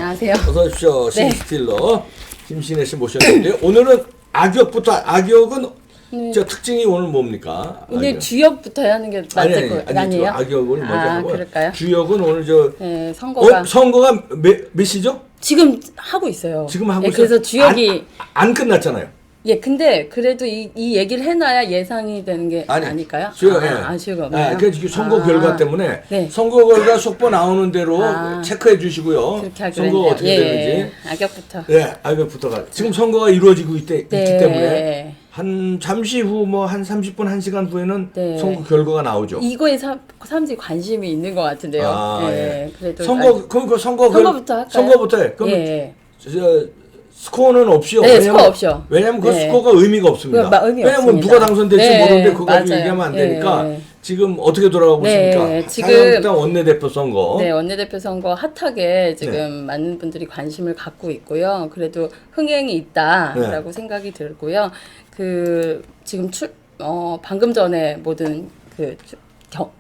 안녕하세요. 어서 오십시오. 네. 신스틸러 김신혜 씨 모셨는데 오늘은 악역부터 악역은 저 특징이 오늘 뭡니까? 오늘 악역. 주역부터 하는 게 맞을 거 아니에요? 악역을 먼저 하고 그럴까요? 주역은 오늘 저 네, 선거가 선거가 몇 시죠? 지금 하고 있어요. 지금 하고 네, 있어요. 그래서 주역이 안 끝났잖아요. 예, 근데 그래도 이 얘기를 해놔야 예상이 되는 게 아닐까요? 주역, 주역 없나요? 그러니까 선거 결과 때문에 네. 선거 결과 속보 나오는 대로 체크해 주시고요. 그렇게 하기로 선거가 어떻게 했네요. 되는지. 악역부터. 네, 악역부터가 지금 선거가 이루어지고 있기 네. 때문에 한 잠시 후 뭐 한 30분 1시간 후에는 네. 선거 결과가 나오죠. 이거에 사람들이 관심이 있는 것 같은데요. 네, 그래도 그럼 그 선거부터 할까요? 선거부터 해. 그럼 저 스코어는 없이요. 네, 스코어 없이요. 왜냐면 그 네. 스코어가 의미가 없습니다. 의미가 왜냐면 없습니다. 누가 당선될지 네, 모르는데 그거 가지고 맞아요. 얘기하면 안 되니까 네. 지금 어떻게 돌아가고 네, 있습니까? 지금 자유한국당 원내대표 선거. 네, 원내대표 선거 핫하게 지금 네. 많은 분들이 관심을 갖고 있고요. 그래도 흥행이 있다라고 생각이 들고요. 그 지금 방금 전에 모든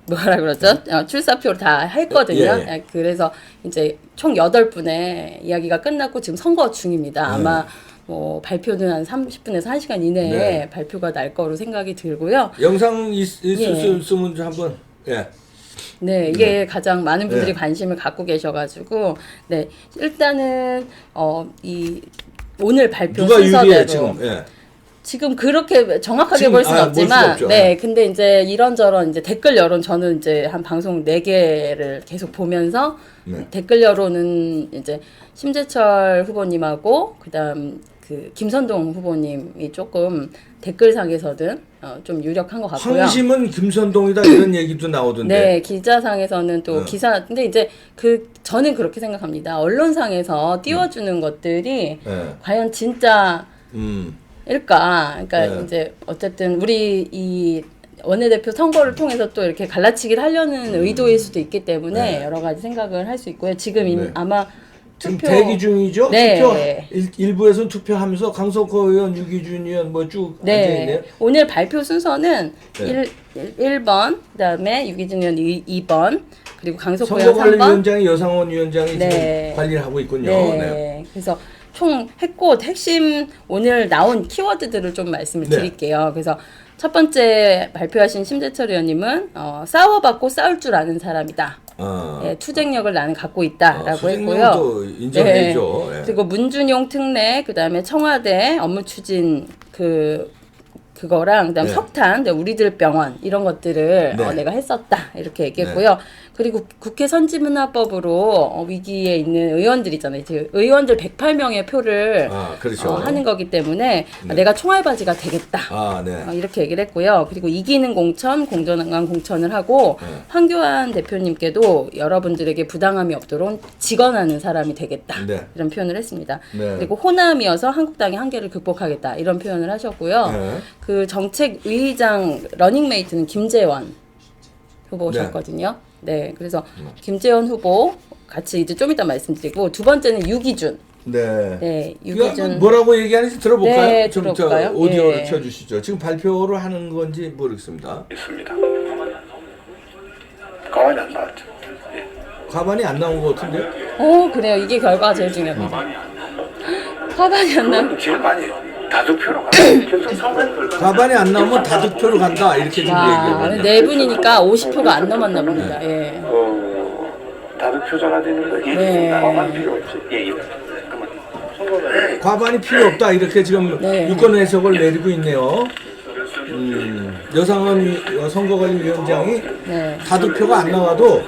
뭐라 그러죠? 출사표를 다 했거든요. 예. 그래서 이제 총 8분의 이야기가 끝났고 지금 선거 중입니다. 아마 뭐 발표는 한 30분에서 1시간 이내에 발표가 날 거로 생각이 들고요. 영상 있으면 한번 네, 이게 가장 많은 분들이 관심을 갖고 계셔가지고, 네, 일단은 이 오늘 발표 누가 순서대로 유리해 지금? 지금 그렇게 정확하게 지금, 볼 수는 볼 없지만, 수는 없죠. 네, 근데 이제 이런저런 이제 댓글 여론 저는 이제 한 방송 4개를 계속 보면서 댓글 여론은 이제 심재철 후보님하고 그다음 그 김선동 후보님이 조금 댓글상에서든 좀 유력한 것 같고요. 황심은 김선동이다 이런 얘기도 나오던데. 네, 기자상에서는 또 기사, 근데 이제 저는 그렇게 생각합니다. 언론상에서 띄워주는 것들이 과연 진짜 일까? 그러니까 이제 어쨌든 우리 이 원내대표 선거를 통해서 또 이렇게 갈라치기를 하려는 의도일 수도 있기 때문에 여러 가지 생각을 할 수 있고요. 지금 아마 지금 대기 중이죠? 네. 투표 일부에서는 투표하면서 강석호 의원, 유기준 의원 뭐 쭉 앉아있네요. 오늘 발표 순서는 1번, 그다음에 유기준 의원 2번, 그리고 강석호 의원 3번. 선거관리위원장이 여상원 위원장이 네. 지금 관리를 하고 있군요. 네. 그래서 총 했고 핵심 오늘 나온 키워드들을 좀 말씀을 드릴게요. 그래서 첫 번째 발표하신 심재철 의원님은 싸워봤고 싸울 줄 아는 사람이다. 투쟁력을 나는 갖고 있다라고 했고요. 인정해죠. 그리고 문준용 특례, 그다음에 청와대 업무 추진 그거랑 그다음 석탄, 우리들 병원 이런 것들을 내가 했었다 이렇게 얘기했고요. 그리고 국회 선진문화법으로 위기에 있는 의원들이잖아요. 의원들 108명의 표를 하는 거기 때문에 내가 총알바지가 되겠다. 이렇게 얘기를 했고요. 그리고 이기는 공천, 공정한 공천을 하고 황교안 대표님께도 여러분들에게 부당함이 없도록 직언하는 사람이 되겠다. 이런 표현을 했습니다. 그리고 호남이어서 한국당의 한계를 극복하겠다. 이런 표현을 하셨고요. 그 정책위의장 러닝메이트는 김재원 후보셨거든요. 네, 그래서 김재원 후보 같이 이제 좀 이따 말씀드리고 두 번째는 유기준. 네, 유기준. 뭐라고 얘기하는지 들어볼까요? 네, 좀 들어볼까요? 오디오를 켜주시죠. 지금 발표를 하는 건지 모르겠습니다. 있습니다. 가만히 안 나왔죠. 과반이 안 나온 것 같은데요? 그래요. 이게 결과가 제일 중요합니다. 과반이 안 나온. 제일 많이 다득표로 가요. 과반이 안 나오면 다득표로 간다 이렇게 지금 얘기해요. 네 분이니까 50표가 안 넘었나 봅니다. 예. 다득표자가 되는 거 과반 필요 없지. 과반이 필요 없다 이렇게 지금 유권 해석을 내리고 있네요. 여상원 선거관리위원장이 다득표가 안 나와도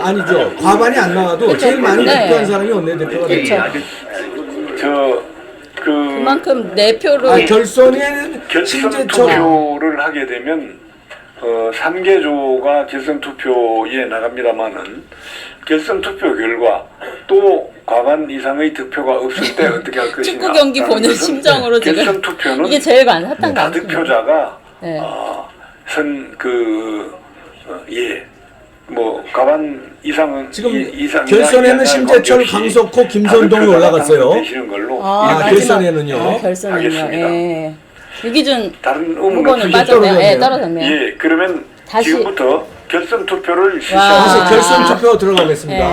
아니죠. 과반이 안 나와도 제일 많이 득표한 사람이 원내대표가 됩니다. 그만큼 내 표를 결선에는 결선 투표를 하게 되면 3개조가 결선 투표에 나갑니다만은 결선 투표 결과 또 과반 이상의 득표가 없을 때 어떻게 할 것이냐. 축구 경기 보는 심정으로 지금 결선 투표는 이게 제일 핫한 거 같습니다. 다득표자가 뭐 과반 이상은 지금 결선에는 심재철, 강석호, 김선동이 올라갔어요. 결선에는요. 결선은요. 유기준 다른 후보는 빠졌네요. 떨어졌네요. 그러면 다시 지금부터 결선 투표를 시작합니다. 결선 투표 들어가겠습니다.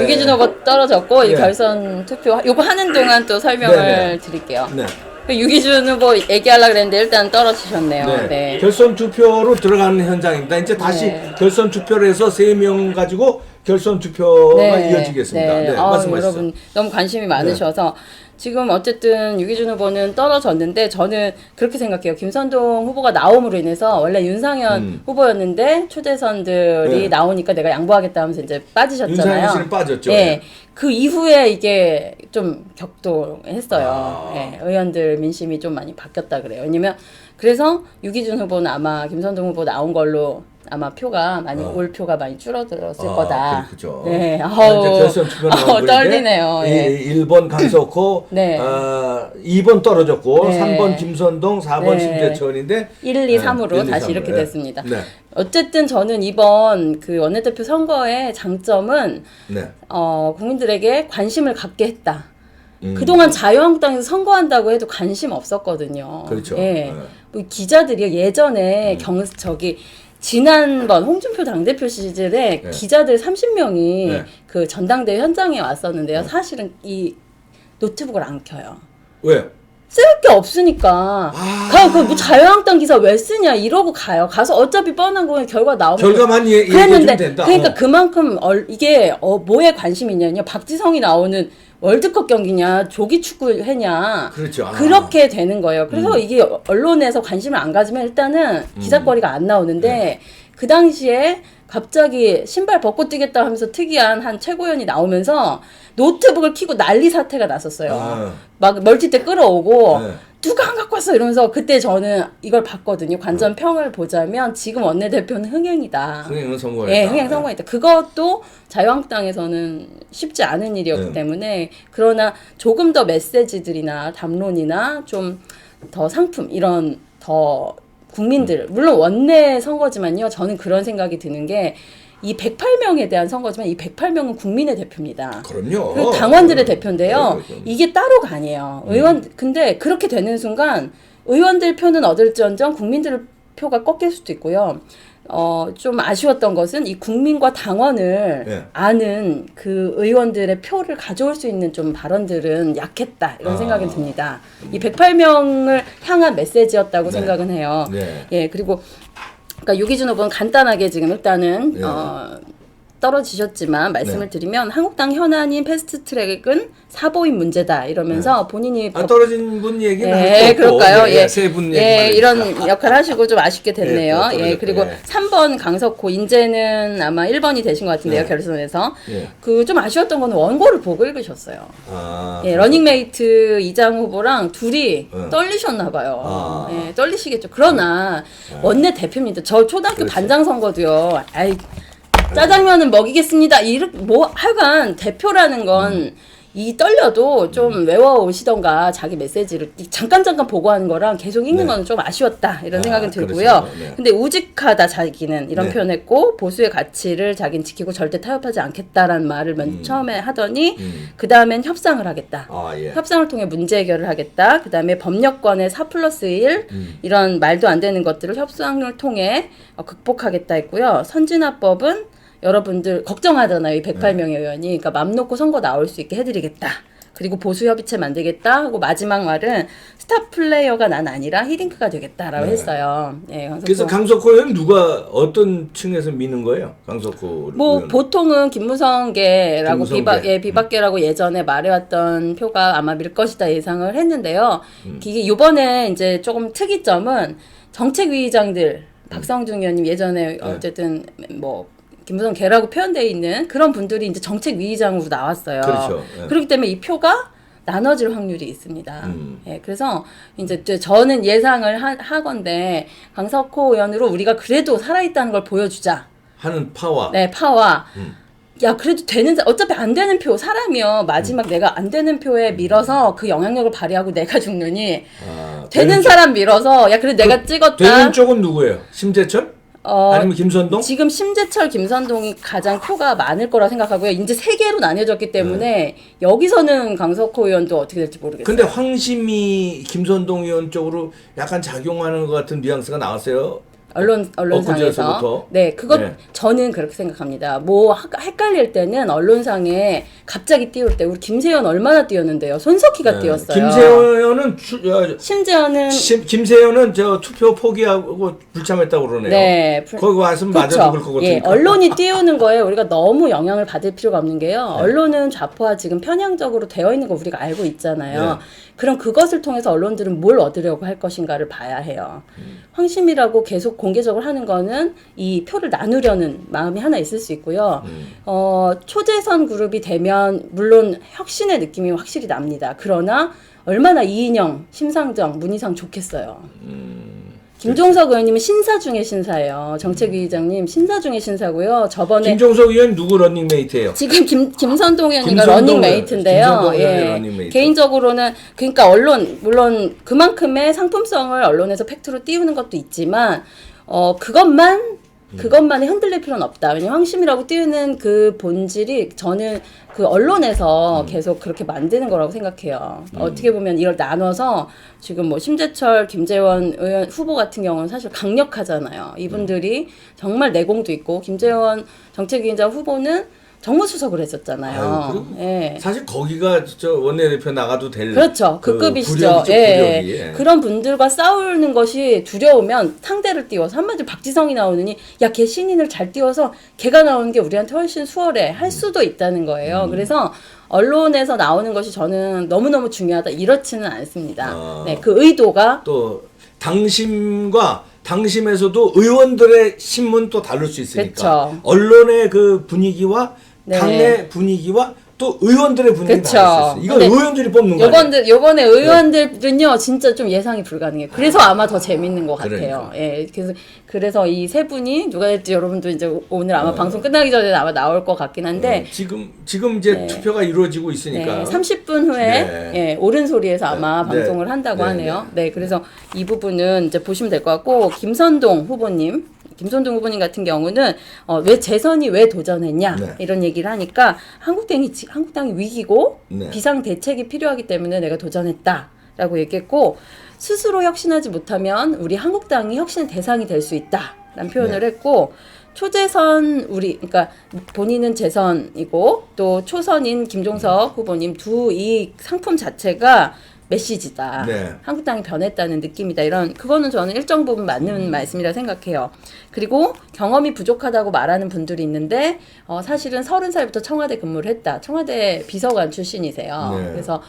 유기준 후보 떨어졌고 이 예. 결선 투표 요거 하는 동안 또 설명을 네. 드릴게요. 네. 유기준 후보 얘기하려고 그랬는데 일단 떨어지셨네요. 네. 네. 결선 투표로 들어가는 현장입니다. 이제 다시 네. 결선 투표를 해서 3명 가지고 결선 투표가 이어지겠습니다. 네. 말씀하시죠. 여러분 너무 관심이 많으셔서 지금 어쨌든 유기준 후보는 떨어졌는데 저는 그렇게 생각해요. 김선동 후보가 나옴으로 인해서 원래 윤상현 후보였는데 초대선들이 네. 나오니까 내가 양보하겠다 하면서 이제 빠지셨잖아요. 윤상현 씨는 빠졌죠. 네. 그 이후에 이게 좀 격동했어요. 네. 의원들 민심이 좀 많이 바뀌었다 그래요. 왜냐면 그래서 유기준 후보는 아마 김선동 후보 나온 걸로 아마 표가 많이 올 표가 많이 줄어들었을 거다. 그렇죠. 네. 현재 결선 투표 나온 떨리네요. 예. 1번 강석호, 네. 2번 떨어졌고, 네. 3번 김선동, 4번 네. 심재천인데 1, 2, 3으로 1, 2, 다시 3으로. 이렇게 네. 됐습니다. 네. 어쨌든 저는 이번 그 원내대표 선거의 장점은 네. 국민들에게 관심을 갖게 했다. 그동안 자유한국당에서 선거한다고 해도 관심 없었거든요. 그렇죠. 예. 네. 뭐 기자들이 예전에 지난번 홍준표 당대표 시절에 기자들 30명이 네. 그 전당대회 현장에 왔었는데요. 사실은 이 노트북을 안 켜요. 왜요? 쓸 게 없으니까. 뭐 자유한국당 기사 왜 쓰냐 이러고 가요. 가서 어차피 뻔한 거는 결과 나오면 결과만 얘기해주면 된다. 그러니까 그만큼 이게 뭐에 관심이 있냐면 박지성이 나오는 월드컵 경기냐 조기 축구회냐 그렇죠. 그렇게 되는 거예요. 그래서 이게 언론에서 관심을 안 가지면 일단은 기사거리가 안 나오는데 그 당시에 갑자기 신발 벗고 뛰겠다 하면서 특이한 한 최고위원이 나오면서 노트북을 켜고 난리 사태가 났었어요. 막 멀티때 끌어오고 누가 안 갖고 왔어 이러면서 그때 저는 이걸 봤거든요. 관전 평을 보자면 지금 원내대표는 흥행이다. 흥행은 성공했다. 예, 흥행 성공했다. 그것도 자유한국당에서는 쉽지 않은 일이었기 때문에 그러나 조금 더 메시지들이나 담론이나 좀 더 상품 이런 더 국민들 물론 원내 선거지만요. 저는 그런 생각이 드는 게 이 108명에 대한 선거지만 이 108명은 국민의 대표입니다. 그럼요. 그리고 당원들의 대표인데요. 그럼요. 이게 따로가 아니에요. 근데 그렇게 되는 순간 의원들 표는 얻을지언정 국민들 표가 꺾일 수도 있고요. 좀 아쉬웠던 것은 이 국민과 당원을 아는 그 의원들의 표를 가져올 수 있는 좀 발언들은 약했다. 이런 생각이 듭니다. 이 108명을 향한 메시지였다고 생각은 해요. 예, 그리고 그러니까 유기준 후보는 간단하게 지금 일단은 떨어지셨지만 말씀을 드리면 한국당 현안인 패스트트랙은 사보임 문제다 이러면서 본인이 떨어진 분 얘기는 네, 그럴까요? 예, 세 분 얘기 이런 역할 하시고 좀 아쉽게 됐네요. 네, 그리고 3번 강석호 인제는 아마 1번이 되신 것 같은데요, 결선에서. 그 좀 아쉬웠던 거는 원고를 보고 읽으셨어요. 러닝메이트 이장 후보랑 둘이 떨리셨나 봐요. 떨리시겠죠. 그러나 원내 대표입니다. 저 초등학교 반장 선거도요. 짜장면은 먹이겠습니다. 하여간 대표라는 건 이 떨려도 좀 외워오시던가 자기 메시지를 잠깐 보고 하는 거랑 계속 읽는 거는 좀 아쉬웠다 이런 생각은 들고요. 그렇죠. 근데 우직하다 자기는 이런 표현했고 보수의 가치를 자기는 지키고 절대 타협하지 않겠다라는 말을 맨 처음에 하더니 그 다음엔 협상을 하겠다. 협상을 통해 문제 해결을 하겠다. 그 다음에 법력권의 4+1 이런 말도 안 되는 것들을 협상을 통해 극복하겠다 했고요. 선진화법은 여러분들 걱정하잖아요. 이 108명의 의원이. 그러니까 맘 놓고 선거 나올 수 있게 해드리겠다. 그리고 보수협의체 만들겠다 하고 마지막 말은 스타 플레이어가 난 아니라 히딩크가 되겠다라고 했어요. 그래서 강석호 의원 누가 어떤 층에서 미는 거예요? 강석호 의원. 보통은 김무성계라고 비박계라고 예전에 말해왔던 표가 아마 밀 것이다 예상을 했는데요. 이게 이번에 이제 조금 특이점은 정책위의장들 박성중 의원님 예전에 어쨌든 김무성 개라고 표현되어 있는 그런 분들이 이제 정책위의장으로 나왔어요. 그렇죠. 그렇기 때문에 이 표가 나눠질 확률이 있습니다. 그래서 이제 저는 예상을 하건데 강석호 의원으로 우리가 그래도 살아있다는 걸 보여주자. 하는 파와. 파와. 야 그래도 어차피 안 되는 표 사람이요 마지막 내가 안 되는 표에 밀어서 그 영향력을 발휘하고 내가 죽느니 되는 사람 밀어서 야 그래 내가 찍었다. 되는 쪽은 누구예요? 심재철? 아니면 김선동? 지금 심재철, 김선동이 가장 표가 많을 거라 생각하고요. 이제 3개로 나뉘어졌기 때문에 여기서는 강석호 의원도 어떻게 될지 모르겠어요. 근데 황심이 김선동 의원 쪽으로 약간 작용하는 것 같은 뉘앙스가 나왔어요. 언론상에서. 엊그제서부터? 네, 그것, 네. 저는 그렇게 생각합니다. 뭐, 헷갈릴 때는 언론상에 갑자기 띄울 때, 우리 김세현 얼마나 띄웠는데요? 손석희가 띄웠어요. 김세현은 심지어는. 김세현은 저 투표 포기하고 불참했다고 그러네요. 네. 거기 왔으면 맞아 죽을 것 예, 같으니까. 언론이 띄우는 거에 우리가 너무 영향을 받을 필요가 없는 게요. 네. 언론은 좌파와 지금 편향적으로 되어 있는 거 우리가 알고 있잖아요. 네. 그럼 그것을 통해서 언론들은 뭘 얻으려고 할 것인가를 봐야 해요. 황심이라고 계속 공개적으로 하는 거는 이 표를 나누려는 마음이 하나 있을 수 있고요. 초재선 그룹이 되면 물론 혁신의 느낌이 확실히 납니다. 그러나 얼마나 이인영, 심상정, 문희상 좋겠어요. 김종석 의원님은 신사 중의 신사예요. 정책위 의장님 신사 중의 신사고요. 저번에 김종석 의원 누구 런닝메이트예요? 지금 김선동 의원님과 김선동 런닝메이트인데요. 김선동 의원이 예. 런닝메이트. 개인적으로는 그러니까 언론 물론 그만큼의 상품성을 언론에서 팩트로 띄우는 것도 있지만 그것만에 흔들릴 필요는 없다. 왜냐면 황심이라고 띄우는 그 본질이 저는 그 언론에서 계속 그렇게 만드는 거라고 생각해요. 어떻게 보면 이걸 나눠서 지금 뭐 심재철, 김재원 의원 후보 같은 경우는 사실 강력하잖아요. 이분들이 정말 내공도 있고 김재원 정책위원장 후보는 정무수석을 했었잖아요. 아유, 예. 사실 거기가 저 원내대표 나가도 될 그렇죠. 그 급이시죠. 구력이죠, 예. 구력이. 예. 그런 분들과 싸우는 것이 두려우면 상대를 띄워서 한마디로 박지성이 나오느니 야, 걔 신인을 잘 띄워서 걔가 나오는 게 우리한테 훨씬 수월해 할 수도 있다는 거예요. 그래서 언론에서 나오는 것이 저는 너무너무 중요하다 이렇지는 않습니다. 네, 그 의도가 또 당심에서도 의원들의 신문 또 다를 수 있으니까 그쵸. 언론의 그 분위기와 네. 당내 분위기와 또 의원들의 분위기가 그쵸. 다를 수 있어요. 이건 근데 의원들이 뽑는 거예요. 요번에 의원들은요, 진짜 좀 예상이 불가능해요. 그래서 아마 더 재밌는 것 같아요. 그러니까. 예. 그래서 이 세 분이 누가 될지 여러분도 이제 오늘 아마 방송 끝나기 전에 아마 나올 것 같긴 한데, 지금 이제 네. 투표가 이루어지고 있으니까. 네, 30분 후에 네. 예, 옳은 소리에서 아마 네. 방송을 한다고 네. 하네요. 네, 그래서 이 부분은 이제 보시면 될 것 같고, 김선동 후보님 같은 경우는 왜 재선이 왜 도전했냐 네. 이런 얘기를 하니까 한국당이 위기고 네. 비상 대책이 필요하기 때문에 내가 도전했다라고 얘기했고 스스로 혁신하지 못하면 우리 한국당이 혁신의 대상이 될 수 있다라는 표현을 네. 했고 초재선 그러니까 본인은 재선이고 또 초선인 김종석 후보님 이 상품 자체가 메시지다. 네. 한국당이 변했다는 느낌이다. 그거는 저는 일정 부분 맞는 말씀이라 생각해요. 그리고 경험이 부족하다고 말하는 분들이 있는데, 사실은 30살부터 청와대 근무를 했다. 청와대 비서관 출신이세요. 네. 그래서,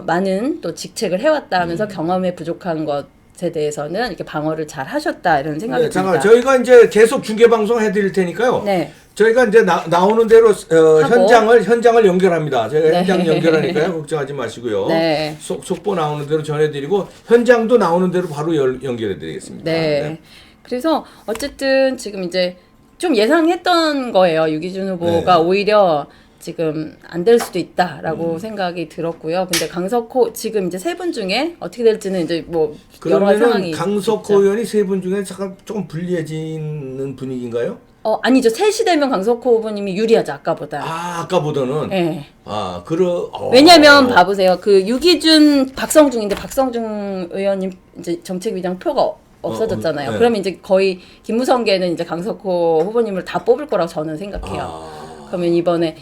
많은 또 직책을 해왔다 하면서 경험에 부족한 것에 대해서는 이렇게 방어를 잘 하셨다. 이런 생각이 네, 듭니다. 잠깐 저희가 이제 계속 중계 방송 해드릴 테니까요. 네. 저희가 이제 나오는 대로 현장을 연결합니다. 저희가 현장 연결하니까요. 걱정하지 마시고요. 네. 속보 나오는 대로 전해드리고 현장도 나오는 대로 바로 연결해드리겠습니다. 네. 그래서 어쨌든 지금 이제 좀 예상했던 거예요. 유기준 후보가 네. 오히려 지금 안 될 수도 있다라고 생각이 들었고요. 근데 강석호 지금 이제 세 분 중에 어떻게 될지는 이제 뭐 여러 가지 상황이 그러면은 강석호 있죠. 의원이 세 분 중에 잠깐 조금 불리해지는 분위기인가요? 아니죠. 셋이 되면 강석호 후보님이 유리하죠. 아까보다. 아까보다는. 네. 왜냐면 왜냐면 봐보세요. 그 유기준 박성중인데 박성중 의원님 이제 정책위장 표가 없어졌잖아요. 네. 그러면 이제 거의 김무성계는 이제 강석호 후보님을 다 뽑을 거라고 저는 생각해요. 그러면 이번에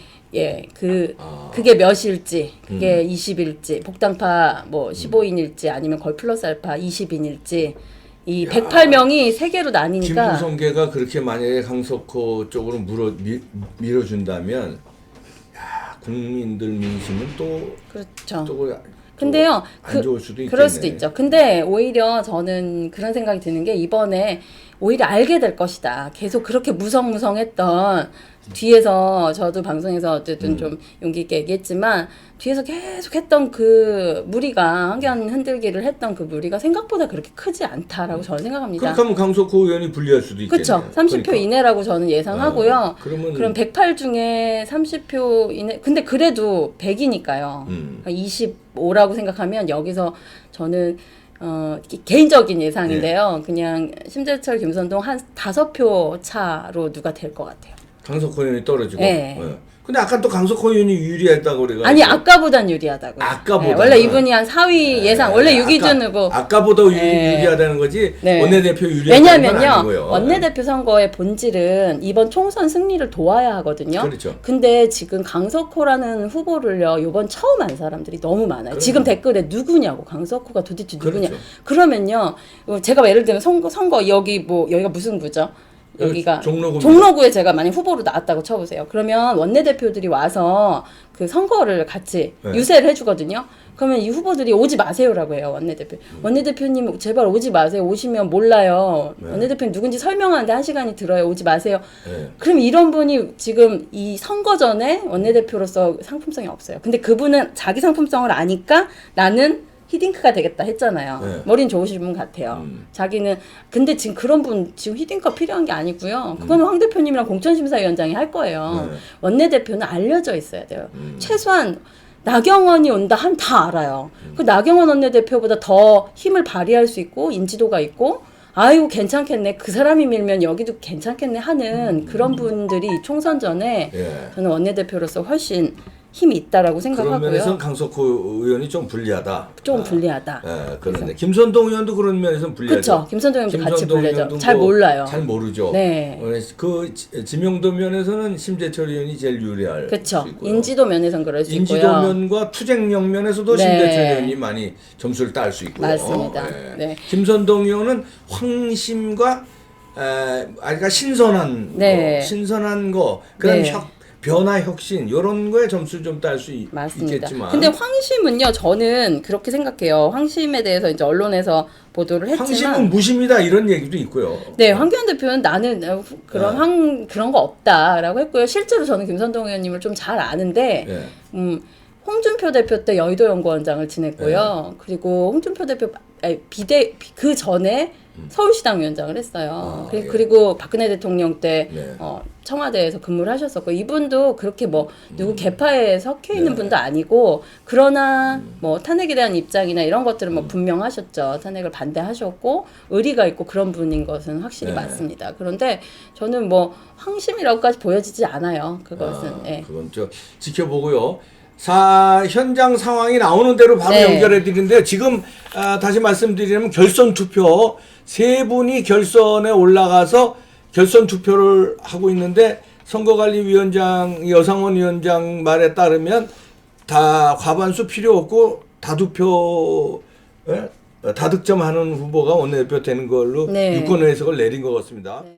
그게 몇일지, 그게 20일지, 복당파 뭐 15인일지 아니면 거의 플러스 알파 20인일지 이 108명이 세 개로 나뉘니까 김무성계가 그렇게 만약에 강석호 쪽으로 밀어준다면 국민들 민심은 그렇죠. 근데요, 안 좋을 수도 있겠네. 그럴 수도 있죠. 근데 오히려 저는 그런 생각이 드는 게 이번에 오히려 알게 될 것이다. 계속 그렇게 무성무성했던 뒤에서 저도 방송에서 어쨌든 좀 용기 있게 얘기했지만 뒤에서 계속 했던 그 무리가 한견 흔들기를 했던 그 무리가 생각보다 그렇게 크지 않다라고 저는 생각합니다. 그렇게 하면 강석호 의원이 불리할 수도 있겠네요. 그렇죠. 30표 그러니까. 이내라고 저는 예상하고요. 그럼 108 중에 30표 이내. 근데 그래도 100이니까요. 25라고 생각하면 여기서 저는 개인적인 예상인데요. 그냥 심재철, 김선동 한 5표 차로 누가 될 것 같아요. 강석호 의원이 떨어지고. 네. 근데 아까 또 강석호 의원이 유리했다고 그래가지고. 아니 아까보단 유리하다고요. 아까보다. 네, 원래 이분이 한 4위 예상 원래 6위준으로. 아까보다 유리하다는 거지. 네. 원내대표 유리하다는 건 아니고요. 왜냐면요. 원내대표 선거의 본질은 이번 총선 승리를 도와야 하거든요. 그렇죠. 근데 지금 강석호라는 후보를요. 이번 처음 한 사람들이 너무 많아요. 그럼요. 지금 댓글에 누구냐고 강석호가 도대체 누구냐. 그렇죠. 그러면요. 제가 예를 들면 선거 여기 뭐 여기가 무슨 구죠? 여기가 종로구에 제가 만약 후보로 나왔다고 쳐보세요. 그러면 원내대표들이 와서 그 선거를 같이 네. 유세를 해주거든요. 그러면 이 후보들이 오지 마세요라고 해요. 원내대표. 원내대표님 제발 오지 마세요. 오시면 몰라요. 네. 원내대표님 누군지 설명하는데 1시간이 들어요. 오지 마세요. 네. 그럼 이런 분이 지금 이 선거 전에 원내대표로서 상품성이 없어요. 근데 그분은 자기 상품성을 아니까 나는 히딩크가 되겠다 했잖아요. 네. 머리는 좋으신 분 같아요. 자기는 근데 지금 그런 분 지금 히딩크가 필요한 게 아니고요. 그거는 황 대표님이랑 공천심사위원장이 할 거예요. 네. 원내대표는 알려져 있어야 돼요. 최소한 나경원이 온다 하면 다 알아요. 그 나경원 원내대표보다 더 힘을 발휘할 수 있고 인지도가 있고 아이고 괜찮겠네. 그 사람이 밀면 여기도 괜찮겠네 하는 그런 분들이 총선 전에 예. 저는 원내대표로서 훨씬 힘이 있다라고 그런 생각하고요. 면에서는 강석호 의원이 좀 불리하다. 좀 불리하다. 예, 그런데 김선동 의원도 그런 면에서는 불리하죠. 그렇죠. 김선동 의원도 같이 김선동 불리죠. 의원도 잘 뭐 몰라요. 잘 모르죠. 네. 그 지명도 면에서는 심재철 의원이 제일 유리할 그렇죠. 수 있고요. 인지도 면에서는 그럴 수 있고요. 인지도 면과 투쟁력 면에서도 네. 심재철 의원이 많이 점수를 딸 수 있고요. 맞습니다. 예. 네. 김선동 의원은 황심과 그러니까 신선한 네. 거, 그다음 네. 변화 혁신 이런 거에 점수 좀 딸 수 맞습니다. 있겠지만. 근데 황심은요, 저는 그렇게 생각해요. 황심에 대해서 이제 언론에서 보도를 했지만. 황심은 무심이다 이런 얘기도 있고요. 네, 황교안 대표는 나는 그런 거 없다라고 했고요. 실제로 저는 김선동 의원님을 좀 잘 아는데, 예. 홍준표 대표 때 여의도 연구원장을 지냈고요. 그리고 홍준표 대표 그 전에 서울시당 위원장을 했어요. 예. 그리고 박근혜 대통령 때 네. 청와대에서 근무를 하셨었고 이분도 그렇게 뭐 누구 계파에 섞여 있는 분도 아니고 그러나 뭐 탄핵에 대한 입장이나 이런 것들은 뭐 분명하셨죠. 탄핵을 반대하셨고 의리가 있고 그런 분인 것은 확실히 맞습니다. 그런데 저는 뭐 황심이라고까지 보여지지 않아요. 그것은. 예. 그건 지켜보고요. 현장 상황이 나오는 대로 바로 네. 연결해 드리는데요. 지금 다시 말씀드리면 결선 투표 세 분이 결선에 올라가서 결선 투표를 하고 있는데 선거관리위원장 여상원 위원장 말에 따르면 다 과반수 필요 없고 다투표 다득점하는 후보가 원내대표 되는 걸로 네. 유권 해석을 내린 것 같습니다. 네.